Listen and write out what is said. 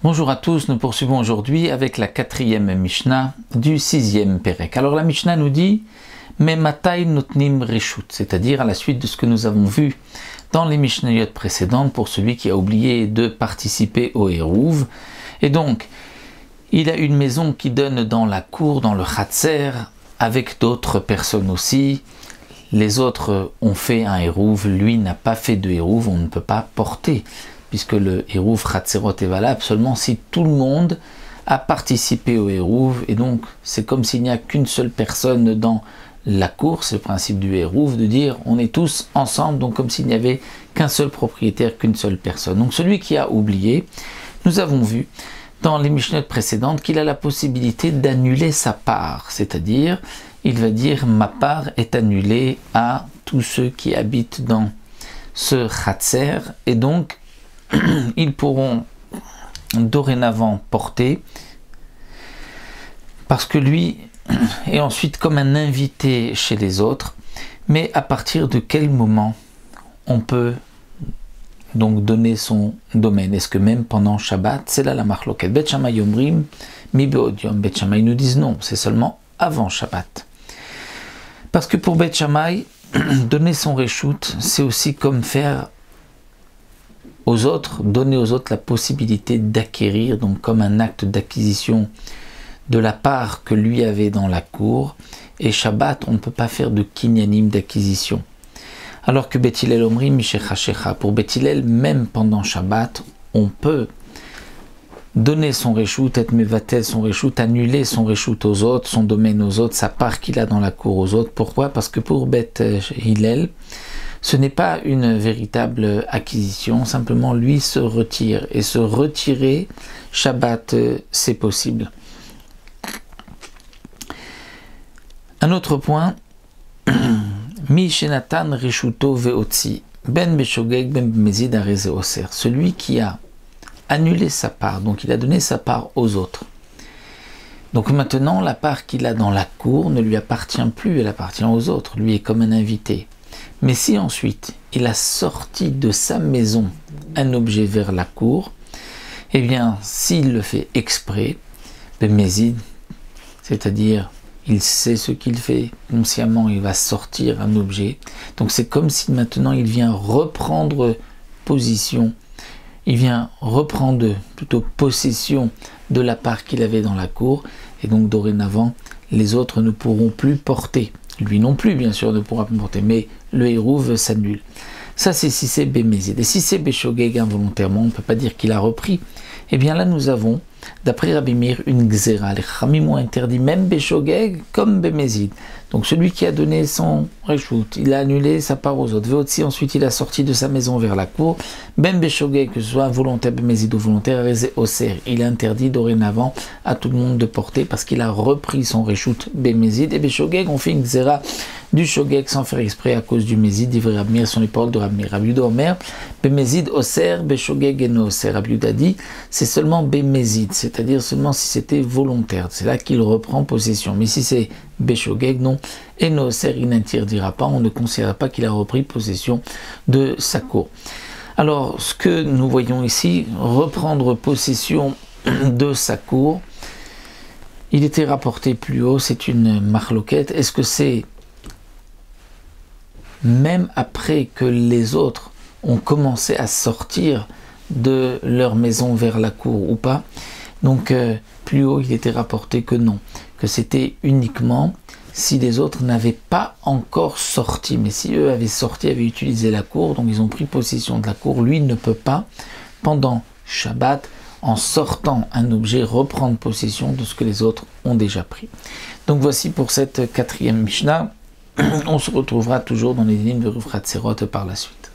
Bonjour à tous, nous poursuivons aujourd'hui avec la 4e Mishnah du 6e Perek. Alors la Mishnah nous dit « Mais matai notnim reshut », c'est-à-dire à la suite de ce que nous avons vu dans les Mishnayot précédentes pour celui qui a oublié de participer au Hérouv. Et donc, il a une maison qui donne dans la cour, dans le Khatser, avec d'autres personnes aussi. Les autres ont fait un Hérouv, lui n'a pas fait de Hérouv, on ne peut pas porter, puisque le Hérouv Khatserot est valable seulement si tout le monde a participé au Hérouv, et donc c'est comme s'il n'y a qu'une seule personne dans la cour, c'est le principe du Hérouv, de dire on est tous ensemble, donc comme s'il n'y avait qu'un seul propriétaire, qu'une seule personne. Donc celui qui a oublié, nous avons vu dans les Mishnayot précédentes qu'il a la possibilité d'annuler sa part, c'est-à-dire il va dire ma part est annulée à tous ceux qui habitent dans ce Khatser, et donc ils pourront dorénavant porter, parce que lui est ensuite comme un invité chez les autres. Mais à partir de quel moment on peut donc donner son domaine? Est-ce que même pendant Shabbat? C'est là la marloquette. Bet Shammai Omrim mi be'od yom. Bet Shammai nous disent non, c'est seulement avant Shabbat. Parce que pour Bet Shammai, donner son reshoot, c'est aussi comme faire aux autres, donner aux autres la possibilité d'acquérir, donc comme un acte d'acquisition de la part que lui avait dans la cour. Et Shabbat, on ne peut pas faire de kinyanim d'acquisition. Alors que Bet Hillel Omrim Mishecha Shecha, pour Bet Hillel, même pendant Shabbat, on peut donner son reshoot, être mevatel son reshoot, annuler son reshoot aux autres, son domaine aux autres, sa part qu'il a dans la cour aux autres. Pourquoi? Parce que pour Bet Hillel, ce n'est pas une véritable acquisition, simplement lui se retire. Et se retirer, Shabbat, c'est possible. Un autre point, Mi shenatan reshuto veotzi, ben beshogeg ben bemezid areze oser. Celui qui a annulé sa part, donc il a donné sa part aux autres. Donc maintenant, la part qu'il a dans la cour ne lui appartient plus, elle appartient aux autres. Lui est comme un invité. Mais si ensuite il a sorti de sa maison un objet vers la cour, eh bien s'il le fait exprès, bemezid, c'est-à-dire il sait ce qu'il fait, consciemment il va sortir un objet. Donc c'est comme si maintenant il vient reprendre position, il vient reprendre plutôt possession de la part qu'il avait dans la cour, et donc dorénavant les autres ne pourront plus porter. Lui non plus bien sûr ne pourra plus porter, mais le Hérouv s'annule. Ça c'est si c'est Bémézid. Et si c'est Béchogeg involontairement, on ne peut pas dire qu'il a repris. Eh bien là nous avons, d'après Rabbi Meir, une Gzera. Les Khamim ont interdit même Béchogeg comme Bémézid. Donc celui qui a donné son reshoot, il a annulé sa part aux autres. Veotzi, ensuite il a sorti de sa maison vers la cour. Ben Béchogeg, que ce soit volontaire Bémézid ou volontaire, Oser, il a interdit dorénavant à tout le monde de porter parce qu'il a repris son reshoot Bémézid. Et Béchogeg, on fait une Gzera du Shogeg sans faire exprès à cause du Mézid. Divrei Rabbi Meir sont les paroles de Rabbi Meir. Rabbi Yehuda Omer, Bémézid Oser, Béchogeg et no Oser. Rabbi Yehuda dit, c'est seulement Bémézid, c'est-à-dire seulement si c'était volontaire. C'est là qu'il reprend possession. Mais si c'est Béchogeg, non. Et no Oser, il n'interdira pas, on ne considère pas qu'il a repris possession de sa cour. Alors, ce que nous voyons ici, reprendre possession de sa cour, il était rapporté plus haut, c'est une marloquette. Est-ce que c'est même après que les autres ont commencé à sortir de leur maison vers la cour ou pas? Donc plus haut il était rapporté que non, que c'était uniquement si les autres n'avaient pas encore sorti. Mais si eux avaient sorti, avaient utilisé la cour, donc ils ont pris possession de la cour, lui ne peut pas pendant Shabbat, en sortant un objet, reprendre possession de ce que les autres ont déjà pris. Donc voici pour cette 4e Mishnah. On se retrouvera toujours dans les lignes de Khatserot par la suite.